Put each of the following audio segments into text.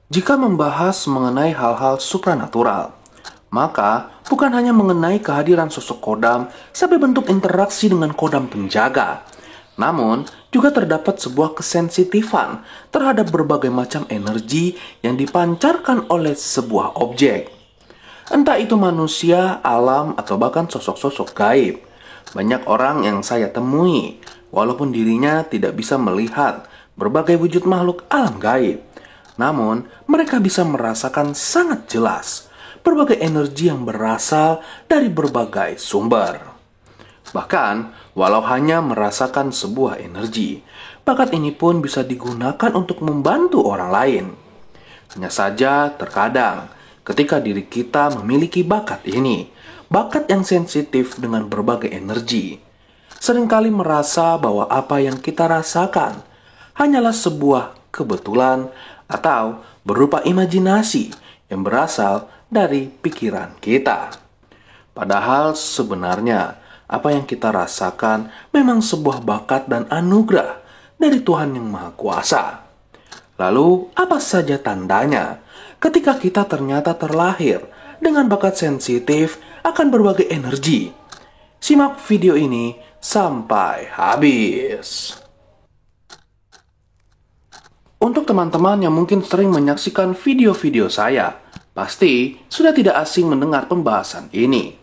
Jika membahas mengenai hal-hal supranatural, maka bukan hanya mengenai kehadiran sosok kodam sampai bentuk interaksi dengan kodam penjaga, namun juga terdapat sebuah kesensitifan terhadap berbagai macam energi yang dipancarkan oleh sebuah objek. Entah itu manusia, alam, atau bahkan sosok-sosok gaib. Banyak orang yang saya temui, walaupun dirinya tidak bisa melihat berbagai wujud makhluk alam gaib. Namun, mereka bisa merasakan sangat jelas berbagai energi yang berasal dari berbagai sumber. Bahkan, walau hanya merasakan sebuah energi, bakat ini pun bisa digunakan untuk membantu orang lain. Hanya saja, terkadang ketika diri kita memiliki bakat ini, bakat yang sensitif dengan berbagai energi, seringkali merasa bahwa apa yang kita rasakan hanyalah sebuah kebetulan atau berupa imajinasi yang berasal dari pikiran kita. Padahal sebenarnya apa yang kita rasakan memang sebuah bakat dan anugerah dari Tuhan yang Maha Kuasa. Lalu, apa saja tandanya ketika kita ternyata terlahir dengan bakat sensitif akan berbagai energi? Simak video ini sampai habis. Untuk teman-teman yang mungkin sering menyaksikan video-video saya, pasti sudah tidak asing mendengar pembahasan ini.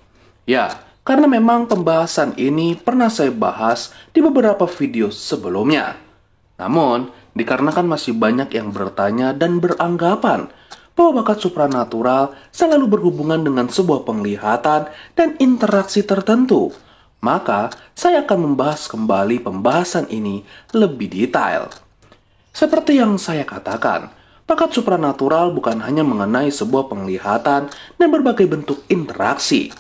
Ya, karena memang pembahasan ini pernah saya bahas di beberapa video sebelumnya. Namun, dikarenakan masih banyak yang bertanya dan beranggapan bahwa bakat supranatural selalu berhubungan dengan sebuah penglihatan dan interaksi tertentu, maka saya akan membahas kembali pembahasan ini lebih detail. Seperti yang saya katakan, bakat supranatural bukan hanya mengenai sebuah penglihatan dan berbagai bentuk interaksi,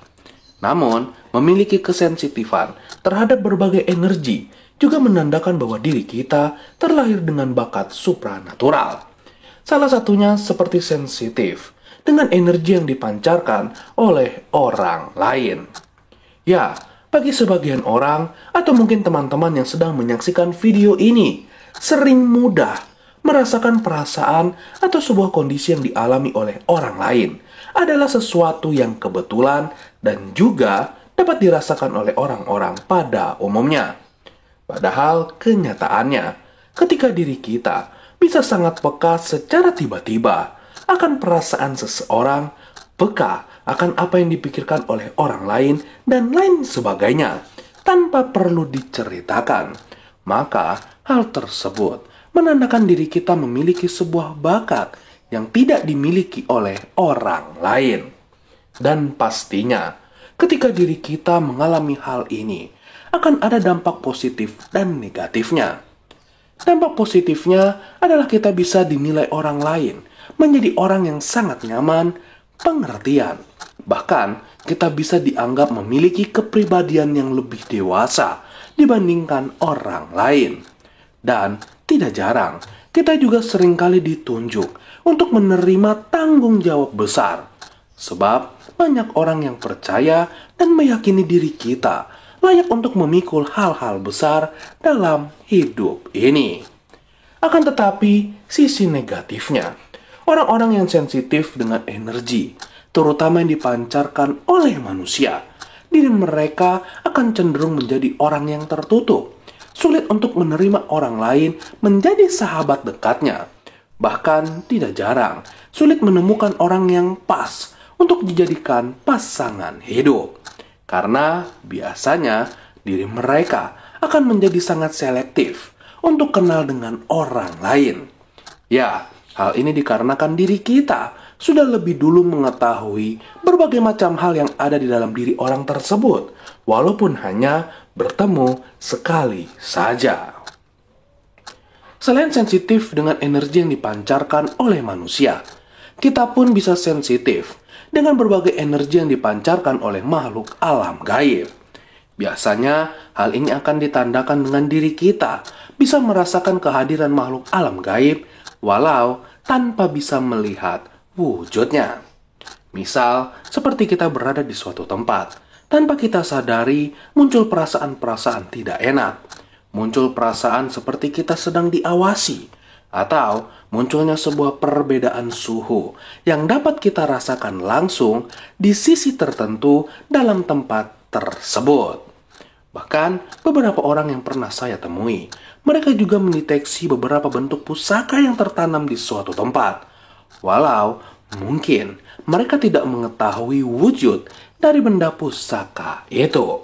namun memiliki kesensitifan terhadap berbagai energi juga menandakan bahwa diri kita terlahir dengan bakat supranatural. Salah satunya seperti sensitif dengan energi yang dipancarkan oleh orang lain. Ya, bagi sebagian orang atau mungkin teman-teman yang sedang menyaksikan video ini, sering mudah merasakan perasaan atau sebuah kondisi yang dialami oleh orang lain adalah sesuatu yang kebetulan dan juga dapat dirasakan oleh orang-orang pada umumnya. Padahal kenyataannya, ketika diri kita bisa sangat peka secara tiba-tiba akan perasaan seseorang, peka akan apa yang dipikirkan oleh orang lain, dan lain sebagainya, tanpa perlu diceritakan, maka hal tersebut menandakan diri kita memiliki sebuah bakat yang tidak dimiliki oleh orang lain. Dan pastinya, ketika diri kita mengalami hal ini, akan ada dampak positif dan negatifnya. Dampak positifnya adalah kita bisa dinilai orang lain menjadi orang yang sangat nyaman, pengertian. Bahkan, kita bisa dianggap memiliki kepribadian yang lebih dewasa dibandingkan orang lain. Dan tidak jarang, kita juga seringkali ditunjuk untuk menerima tanggung jawab besar. Sebab banyak orang yang percaya dan meyakini diri kita layak untuk memikul hal-hal besar dalam hidup ini. Akan tetapi, sisi negatifnya, orang-orang yang sensitif dengan energi, terutama yang dipancarkan oleh manusia, diri mereka akan cenderung menjadi orang yang tertutup, sulit untuk menerima orang lain menjadi sahabat dekatnya. Bahkan tidak jarang, sulit menemukan orang yang pas untuk dijadikan pasangan hidup. Karena biasanya diri mereka akan menjadi sangat selektif untuk kenal dengan orang lain. Ya, hal ini dikarenakan diri kita sudah lebih dulu mengetahui berbagai macam hal yang ada di dalam diri orang tersebut, walaupun hanya bertemu sekali saja. Selain sensitif dengan energi yang dipancarkan oleh manusia, kita pun bisa sensitif dengan berbagai energi yang dipancarkan oleh makhluk alam gaib. Biasanya, hal ini akan ditandakan dengan diri kita bisa merasakan kehadiran makhluk alam gaib walau tanpa bisa melihat wujudnya. Misal, seperti kita berada di suatu tempat, tanpa kita sadari muncul perasaan-perasaan tidak enak. Muncul perasaan seperti kita sedang diawasi, atau munculnya sebuah perbedaan suhu yang dapat kita rasakan langsung di sisi tertentu dalam tempat tersebut. Bahkan beberapa orang yang pernah saya temui, mereka juga mendeteksi beberapa bentuk pusaka yang tertanam di suatu tempat. Walau mungkin mereka tidak mengetahui wujud dari benda pusaka itu.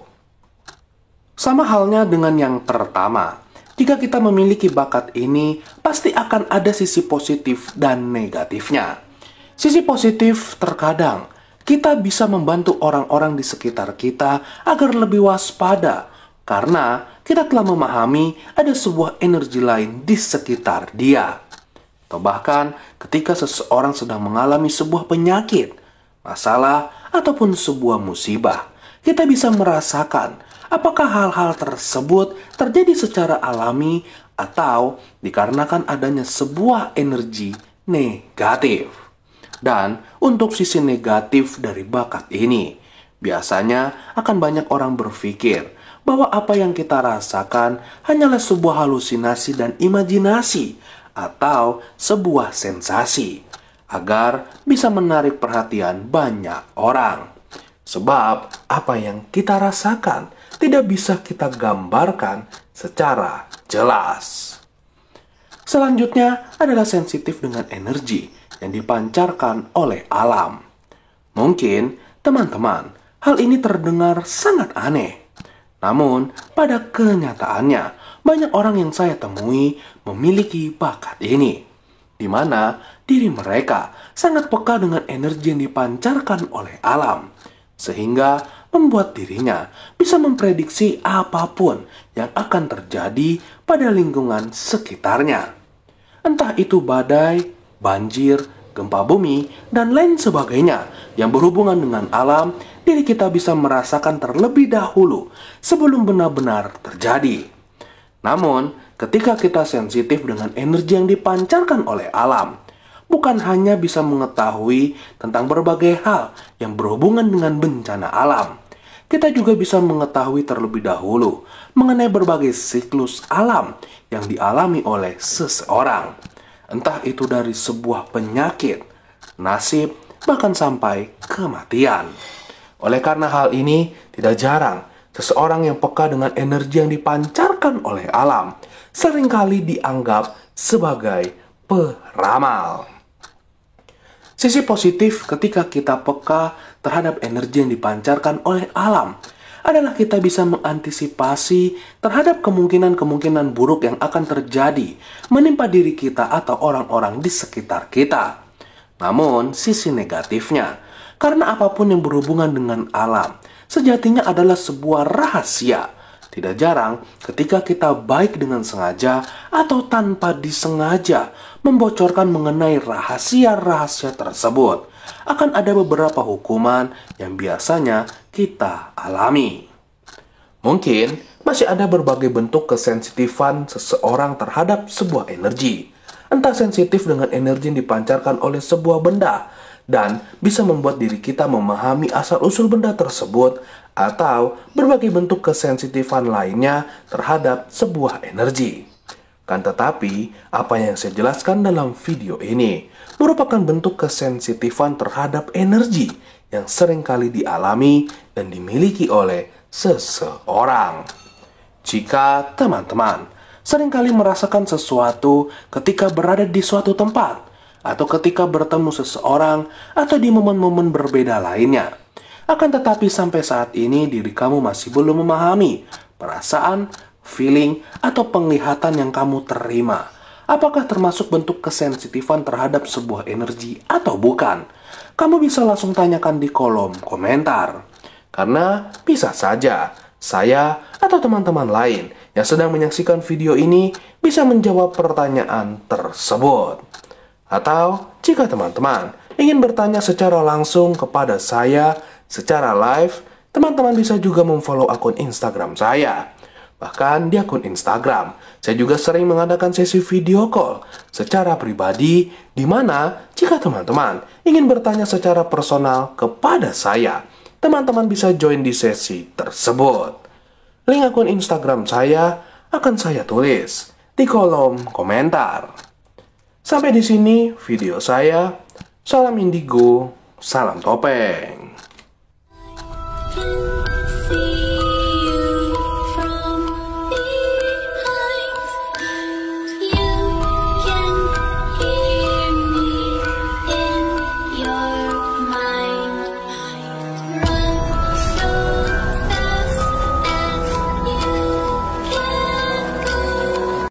Sama halnya dengan yang pertama, jika kita memiliki bakat ini, pasti akan ada sisi positif dan negatifnya. Sisi positif terkadang kita bisa membantu orang-orang di sekitar kita agar lebih waspada, karena kita telah memahami ada sebuah energi lain di sekitar dia. Atau bahkan ketika seseorang sedang mengalami sebuah penyakit, masalah, ataupun sebuah musibah, kita bisa merasakan apakah hal-hal tersebut terjadi secara alami atau dikarenakan adanya sebuah energi negatif. Dan untuk sisi negatif dari bakat ini, biasanya akan banyak orang berpikir bahwa apa yang kita rasakan hanyalah sebuah halusinasi dan imajinasi atau sebuah sensasi agar bisa menarik perhatian banyak orang. Sebab apa yang kita rasakan tidak bisa kita gambarkan secara jelas. Selanjutnya adalah sensitif dengan energi yang dipancarkan oleh alam. Mungkin teman-teman, hal ini terdengar sangat aneh. Namun, pada kenyataannya, banyak orang yang saya temui memiliki bakat ini, di mana diri mereka sangat peka dengan energi yang dipancarkan oleh alam, sehingga membuat dirinya bisa memprediksi apapun yang akan terjadi pada lingkungan sekitarnya. Entah itu badai, banjir, gempa bumi, dan lain sebagainya yang berhubungan dengan alam, diri kita bisa merasakan terlebih dahulu sebelum benar-benar terjadi. Namun, ketika kita sensitif dengan energi yang dipancarkan oleh alam, bukan hanya bisa mengetahui tentang berbagai hal yang berhubungan dengan bencana alam, kita juga bisa mengetahui terlebih dahulu mengenai berbagai siklus alam yang dialami oleh seseorang. Entah itu dari sebuah penyakit, nasib, bahkan sampai kematian. Oleh karena hal ini, tidak jarang seseorang yang peka dengan energi yang dipancarkan oleh alam seringkali dianggap sebagai peramal. Sisi positif ketika kita peka terhadap energi yang dipancarkan oleh alam adalah kita bisa mengantisipasi terhadap kemungkinan-kemungkinan buruk yang akan terjadi menimpa diri kita atau orang-orang di sekitar kita. Namun, sisi negatifnya, karena apapun yang berhubungan dengan alam, sejatinya adalah sebuah rahasia. Tidak jarang ketika kita baik dengan sengaja atau tanpa disengaja membocorkan mengenai rahasia-rahasia tersebut, akan ada beberapa hukuman yang biasanya kita alami. Mungkin masih ada berbagai bentuk kesensitifan seseorang terhadap sebuah energi. Entah sensitif dengan energi yang dipancarkan oleh sebuah benda dan bisa membuat diri kita memahami asal-usul benda tersebut, atau berbagai bentuk kesensitifan lainnya terhadap sebuah energi. Kan tetapi, apa yang saya jelaskan dalam video ini merupakan bentuk kesensitifan terhadap energi yang seringkali dialami dan dimiliki oleh seseorang. Jika teman-teman seringkali merasakan sesuatu ketika berada di suatu tempat, atau ketika bertemu seseorang, atau di momen-momen berbeda lainnya, akan tetapi sampai saat ini diri kamu masih belum memahami perasaan, feeling, atau penglihatan yang kamu terima, apakah termasuk bentuk kesensitifan terhadap sebuah energi atau bukan? Kamu bisa langsung tanyakan di kolom komentar. Karena bisa saja saya atau teman-teman lain yang sedang menyaksikan video ini bisa menjawab pertanyaan tersebut. Atau jika teman-teman ingin bertanya secara langsung kepada saya secara live, teman-teman bisa juga memfollow akun Instagram saya. Bahkan di akun Instagram, saya juga sering mengadakan sesi video call secara pribadi, di mana jika teman-teman ingin bertanya secara personal kepada saya, teman-teman bisa join di sesi tersebut. Link akun Instagram saya akan saya tulis di kolom komentar. Sampai di sini video saya. Salam indigo, salam topeng.